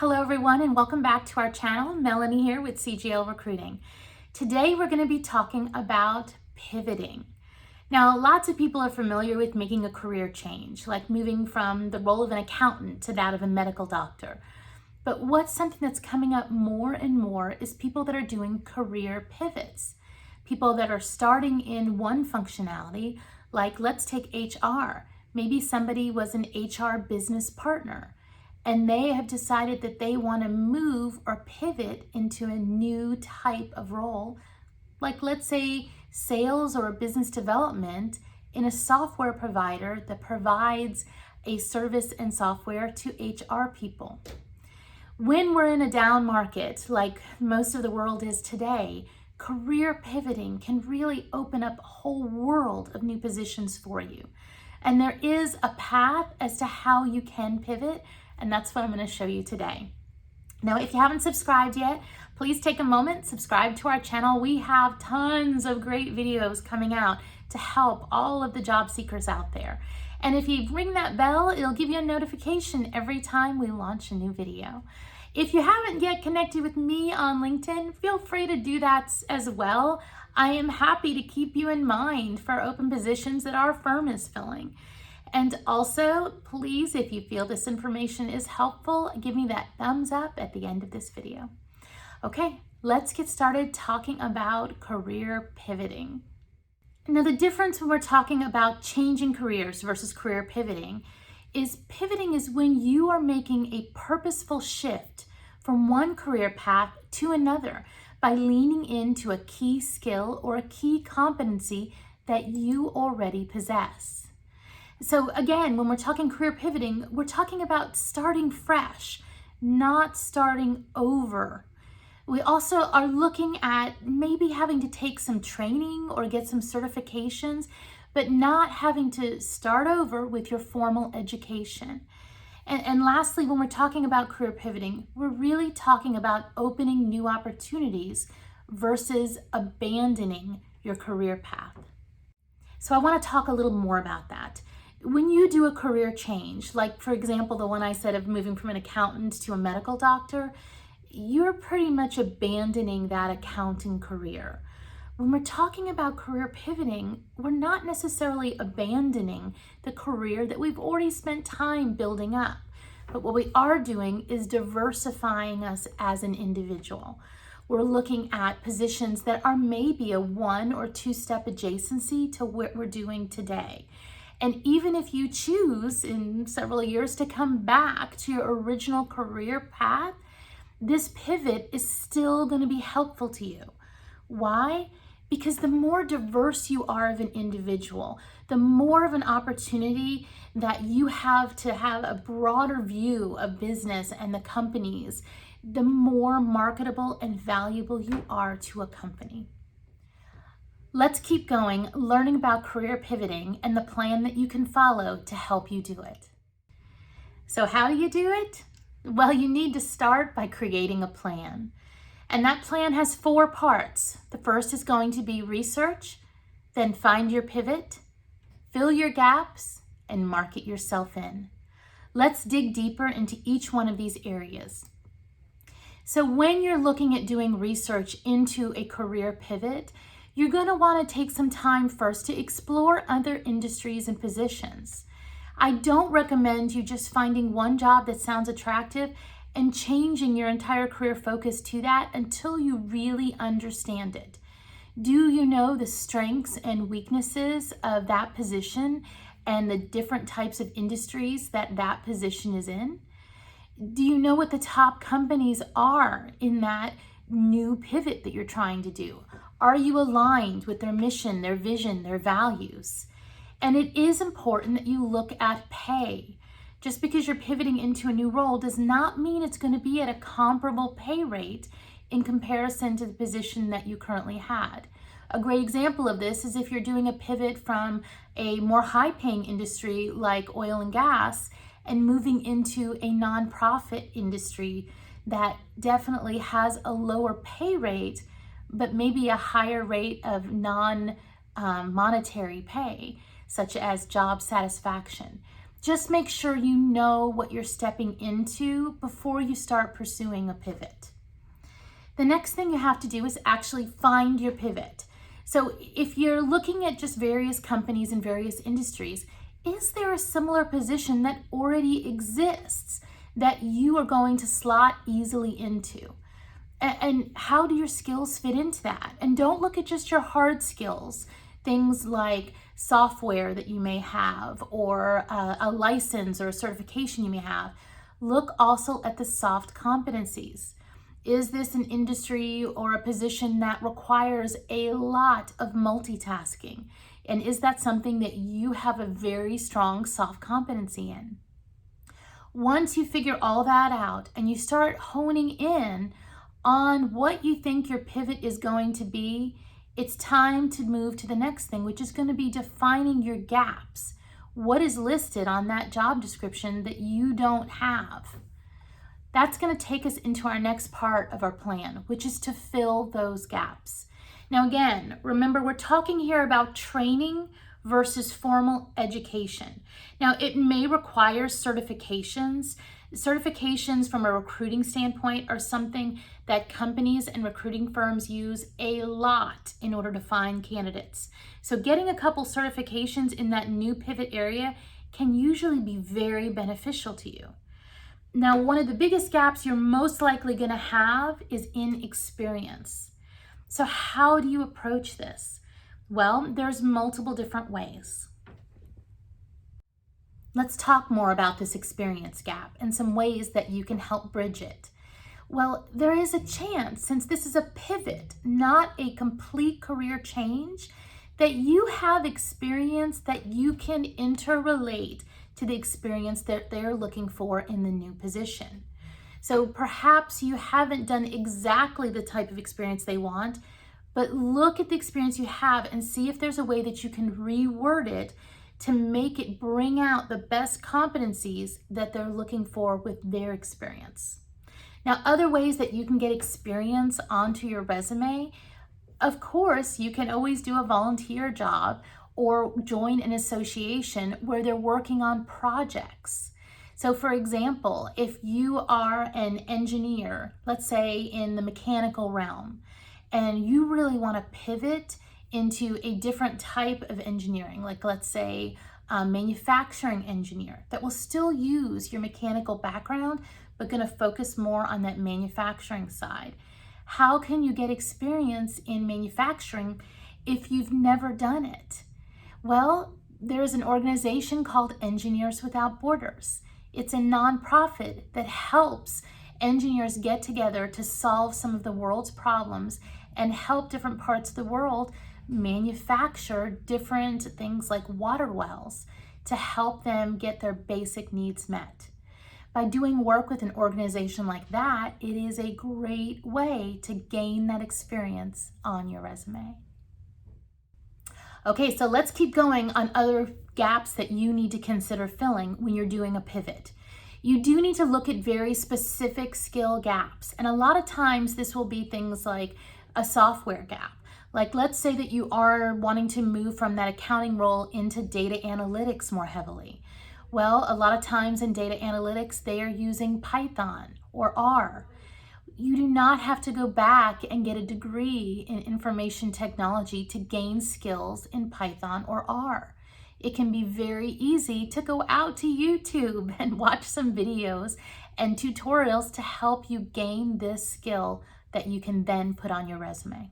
Hello everyone and welcome back to our channel. Melanie here with CGL Recruiting. Today we're going to be talking about pivoting. Now lots of people are familiar with making a career change, like moving from the role of an accountant to that of a medical doctor. But what's something that's coming up more and more is people that are doing career pivots. People that are starting in one functionality, like let's take HR. Maybe somebody was an HR business partner, and they have decided that they want to move or pivot into a new type of role, like let's say sales or business development in a software provider that provides a service and software to HR people. When we're in a down market, like most of the world is today, career pivoting can really open up a whole world of new positions for you. And there is a path as to how you can pivot, and that's what I'm going to show you today. Now, if you haven't subscribed yet, please take a moment, subscribe to our channel. We have tons of great videos coming out to help all of the job seekers out there. And if you ring that bell, it'll give you a notification every time we launch a new video. If you haven't yet connected with me on LinkedIn, feel free to do that as well. I am happy to keep you in mind for open positions that our firm is filling. And also, please, if you feel this information is helpful, give me that thumbs up at the end of this video. Okay, let's get started talking about career pivoting. Now, the difference when we're talking about changing careers versus career pivoting is when you are making a purposeful shift from one career path to another by leaning into a key skill or a key competency that you already possess. So again, when we're talking career pivoting, we're talking about starting fresh, not starting over. We also are looking at maybe having to take some training or get some certifications, but not having to start over with your formal education. And lastly, when we're talking about career pivoting, we're really talking about opening new opportunities versus abandoning your career path. So I want to talk a little more about that. When you do a career change, like for example, the one I said of moving from an accountant to a medical doctor, you're pretty much abandoning that accounting career. When we're talking about career pivoting, we're not necessarily abandoning the career that we've already spent time building up. But what we are doing is diversifying us as an individual. We're looking at positions that are maybe a 1 or 2 step adjacency to what we're doing today. And even if you choose in several years to come back to your original career path, this pivot is still going to be helpful to you. Why? Because the more diverse you are of an individual, the more of an opportunity that you have to have a broader view of business and the companies, the more marketable and valuable you are to a company. Let's keep going, learning about career pivoting and the plan that you can follow to help you do it. So how do you do it? Well, you need to start by creating a plan. And that plan has 4 parts. The first is going to be research, then find your pivot, fill your gaps, and market yourself in. Let's dig deeper into each one of these areas. So when you're looking at doing research into a career pivot, you're going to want to take some time first to explore other industries and positions. I don't recommend you just finding one job that sounds attractive and changing your entire career focus to that until you really understand it. Do you know the strengths and weaknesses of that position and the different types of industries that position is in? Do you know what the top companies are in that new pivot that you're trying to do? Are you aligned with their mission, their vision, their values? And it is important that you look at pay. Just because you're pivoting into a new role does not mean it's going to be at a comparable pay rate in comparison to the position that you currently had. A great example of this is if you're doing a pivot from a more high-paying industry like oil and gas and moving into a nonprofit industry that definitely has a lower pay rate, but maybe a higher rate of non-monetary pay, such as job satisfaction. Just make sure you know what you're stepping into before you start pursuing a pivot. The next thing you have to do is actually find your pivot. So if you're looking at just various companies in various industries, is there a similar position that already exists that you are going to slot easily into? And how do your skills fit into that? And don't look at just your hard skills, things like software that you may have, or a license or a certification you may have. Look also at the soft competencies. Is this an industry or a position that requires a lot of multitasking? And is that something that you have a very strong soft competency in? Once you figure all that out and you start honing in on what you think your pivot is going to be, it's time to move to the next thing, which is going to be defining your gaps. What is listed on that job description that you don't have? That's going to take us into our next part of our plan, which is to fill those gaps. Now, again, remember, we're talking here about training versus formal education. Now, it may require certifications. Certifications from a recruiting standpoint are something that companies and recruiting firms use a lot in order to find candidates. So getting a couple certifications in that new pivot area can usually be very beneficial to you. Now, one of the biggest gaps you're most likely going to have is in experience. So how do you approach this? Well, there's multiple different ways. Let's talk more about this experience gap and some ways that you can help bridge it. Well, there is a chance, since this is a pivot, not a complete career change, that you have experience that you can interrelate to the experience that they're looking for in the new position. So perhaps you haven't done exactly the type of experience they want, but look at the experience you have and see if there's a way that you can reword it to make it bring out the best competencies that they're looking for with their experience. Now, other ways that you can get experience onto your resume, of course, you can always do a volunteer job or join an association where they're working on projects. So for example, if you are an engineer, let's say in the mechanical realm, and you really want to pivot into a different type of engineering, like let's say a manufacturing engineer that will still use your mechanical background, but going to focus more on that manufacturing side. How can you get experience in manufacturing if you've never done it? Well, there's an organization called Engineers Without Borders. It's a nonprofit that helps engineers get together to solve some of the world's problems and help different parts of the world manufacture different things like water wells to help them get their basic needs met. By doing work with an organization like that, it is a great way to gain that experience on your resume. Okay, so let's keep going on other gaps that you need to consider filling when you're doing a pivot. You do need to look at very specific skill gaps, and a lot of times this will be things like a software gap. Like let's say that you are wanting to move from that accounting role into data analytics more heavily. Well, a lot of times in data analytics, they are using Python or R. You do not have to go back and get a degree in information technology to gain skills in Python or R. It can be very easy to go out to YouTube and watch some videos and tutorials to help you gain this skill that you can then put on your resume.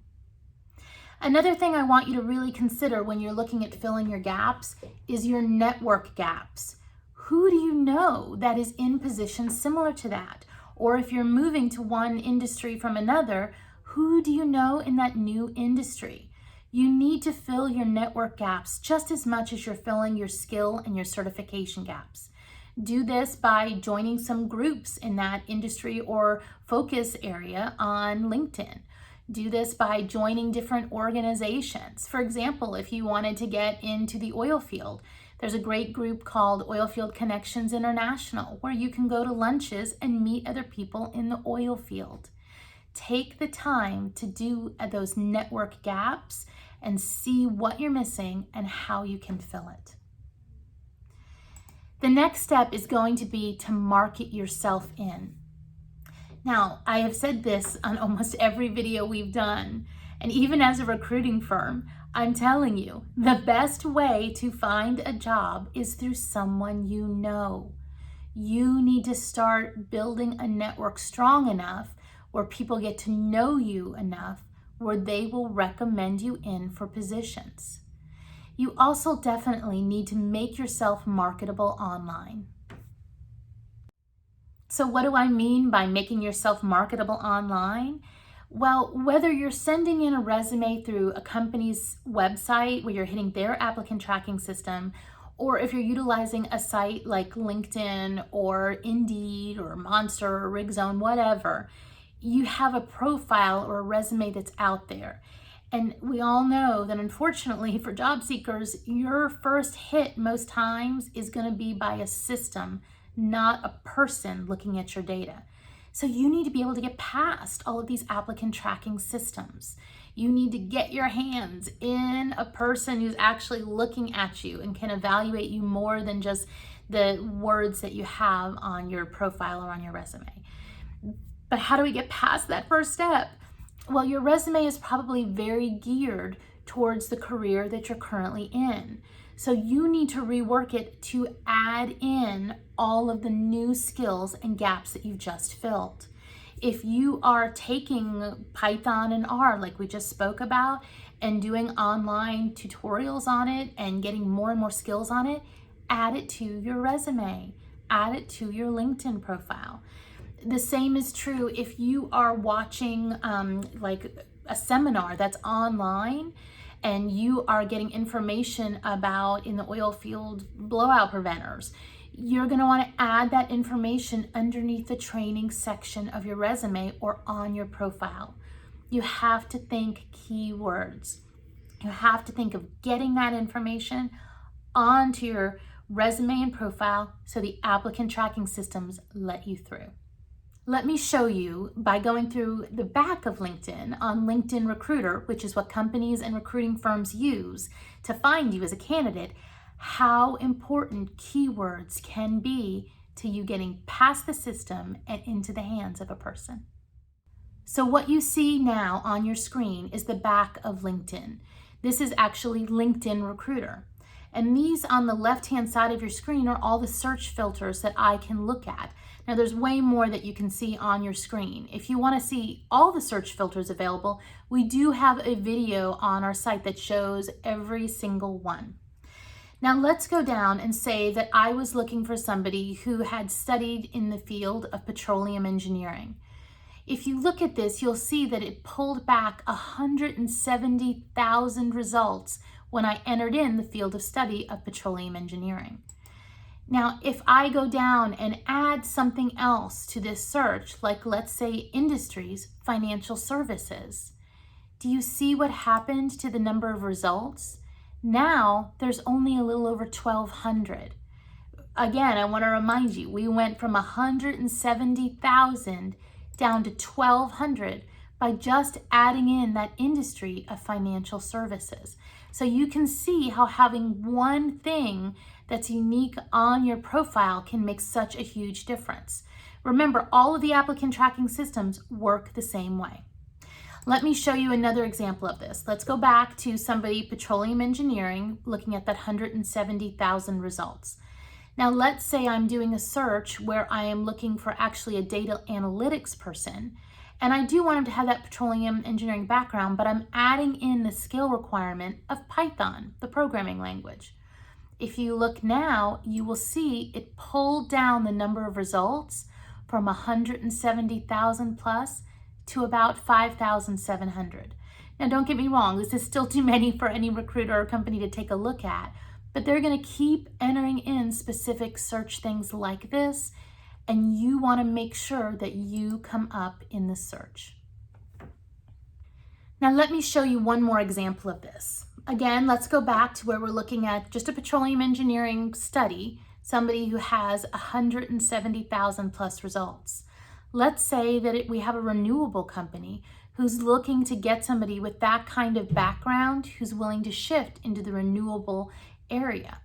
Another thing I want you to really consider when you're looking at filling your gaps is your network gaps. Who do you know that is in positions similar to that? Or if you're moving to one industry from another, who do you know in that new industry? You need to fill your network gaps just as much as you're filling your skill and your certification gaps. Do this by joining some groups in that industry or focus area on LinkedIn. Do this by joining different organizations. For example, if you wanted to get into the oil field, there's a great group called Oilfield Connections International where you can go to lunches and meet other people in the oil field. Take the time to do those network gaps and see what you're missing and how you can fill it. The next step is going to be to market yourself in. Now, I have said this on almost every video we've done, and even as a recruiting firm, I'm telling you, the best way to find a job is through someone you know. You need to start building a network strong enough where people get to know you enough where they will recommend you in for positions. You also definitely need to make yourself marketable online. So what do I mean by making yourself marketable online? Well, whether you're sending in a resume through a company's website where you're hitting their applicant tracking system, or if you're utilizing a site like LinkedIn or Indeed or Monster or RigZone, whatever, you have a profile or a resume that's out there. And we all know that unfortunately for job seekers, your first hit most times is going to be by a system, not a person looking at your data. So you need to be able to get past all of these applicant tracking systems. You need to get your hands in a person who's actually looking at you and can evaluate you more than just the words that you have on your profile or on your resume. But how do we get past that first step? Well, your resume is probably very geared towards the career that you're currently in. So you need to rework it to add in all of the new skills and gaps that you've just filled. If you are taking Python and R, like we just spoke about, and doing online tutorials on it and getting more and more skills on it, add it to your resume, add it to your LinkedIn profile. The same is true if you are watching like a seminar that's online and you are getting information about in the oil field blowout preventers. You're going to want to add that information underneath the training section of your resume or on your profile. You have to think keywords. You have to think of getting that information onto your resume and profile so the applicant tracking systems let you through. Let me show you by going through the back of LinkedIn on LinkedIn Recruiter, which is what companies and recruiting firms use to find you as a candidate, how important keywords can be to you getting past the system and into the hands of a person. So what you see now on your screen is the back of LinkedIn. This is actually LinkedIn Recruiter. And these on the left-hand side of your screen are all the search filters that I can look at. Now there's way more that you can see on your screen. If you want to see all the search filters available, we do have a video on our site that shows every single one. Now let's go down and say that I was looking for somebody who had studied in the field of petroleum engineering. If you look at this, you'll see that it pulled back 170,000 results when I entered in the field of study of petroleum engineering. Now, if I go down and add something else to this search, like let's say industries, financial services, do you see what happened to the number of results? Now, there's only a little over 1,200. Again, I want to remind you, we went from 170,000 down to 1,200 by just adding in that industry of financial services. So you can see how having one thing that's unique on your profile can make such a huge difference. Remember, all of the applicant tracking systems work the same way. Let me show you another example of this. Let's go back to somebody petroleum engineering, looking at that 170,000 results. Now let's say I'm doing a search where I am looking for actually a data analytics person, and I do want them to have that petroleum engineering background, but I'm adding in the skill requirement of Python, the programming language. If you look now, you will see it pulled down the number of results from 170,000 plus to about 5,700. Now don't get me wrong, this is still too many for any recruiter or company to take a look at, but they're going to keep entering in specific search things like this, and you want to make sure that you come up in the search. Now let me show you one more example of this. Again, let's go back to where we're looking at just a petroleum engineering study, somebody who has 170,000 plus results. Let's say that we have a renewable company who's looking to get somebody with that kind of background who's willing to shift into the renewable area.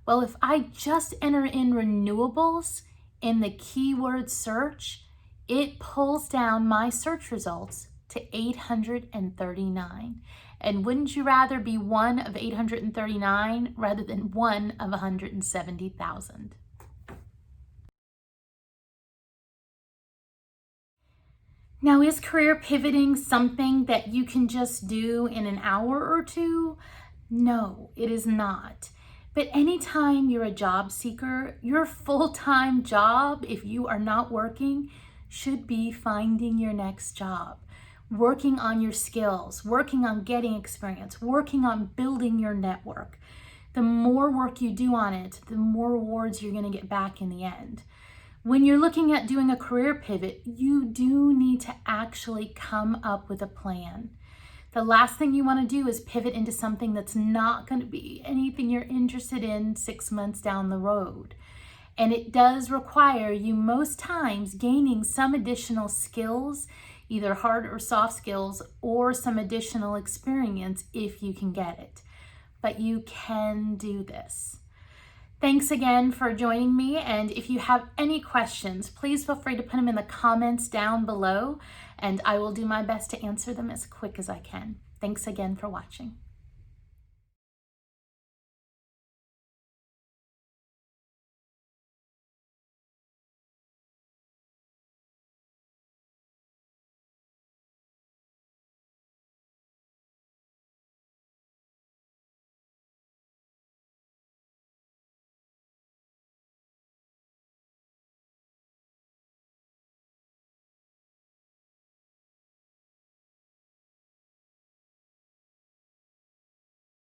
Well, if I just enter in renewables in the keyword search, it pulls down my search results to 839. And wouldn't you rather be one of 839 rather than one of 170,000? Now, is career pivoting something that you can just do in an hour or two? No, it is not. But anytime you're a job seeker, your full-time job, if you are not working, should be finding your next job, working on your skills, working on getting experience, working on building your network. The more work you do on it, the more rewards you're going to get back in the end. When you're looking at doing a career pivot, you do need to actually come up with a plan. The last thing you want to do is pivot into something that's not going to be anything you're interested in 6 months down the road. And it does require you most times gaining some additional skills, either hard or soft skills, or some additional experience if you can get it. But you can do this. Thanks again for joining me, and if you have any questions, please feel free to put them in the comments down below, and I will do my best to answer them as quick as I can. Thanks again for watching.